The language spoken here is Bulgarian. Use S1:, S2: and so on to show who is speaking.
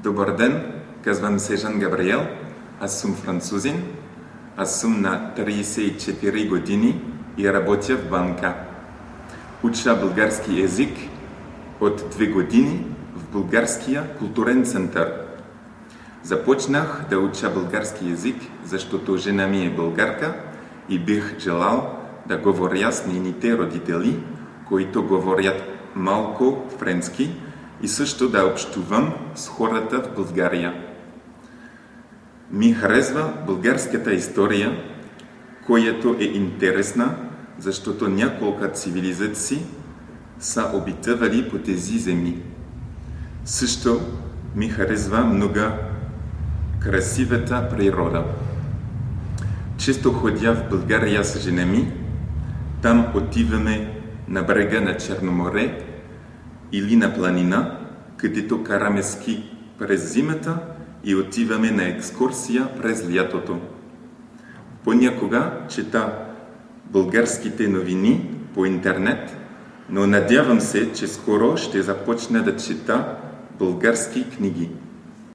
S1: Добър ден, казвам се Жан Габриел, аз съм французин, аз съм на 34 години и работя в банка. Уча български език от 2 години в Българския културен център. Започнах да уча български език, защото жена ми е българка и бих желал да говоря с нейните родители, които говорят малко френски, и също да общувам с хората в България. Ми харесва българската история, която е интересна, защото няколко цивилизации са обитавали по тези земи. Също ми харесва много красивата природа. Често ходя в България с жена ми, там отиваме на брега на Черно море или на планина, където караме ски през зимата и отиваме на екскурсия през лятото. Понякога чета българските новини по интернет, но надявам се, че скоро ще започна да чета български книги.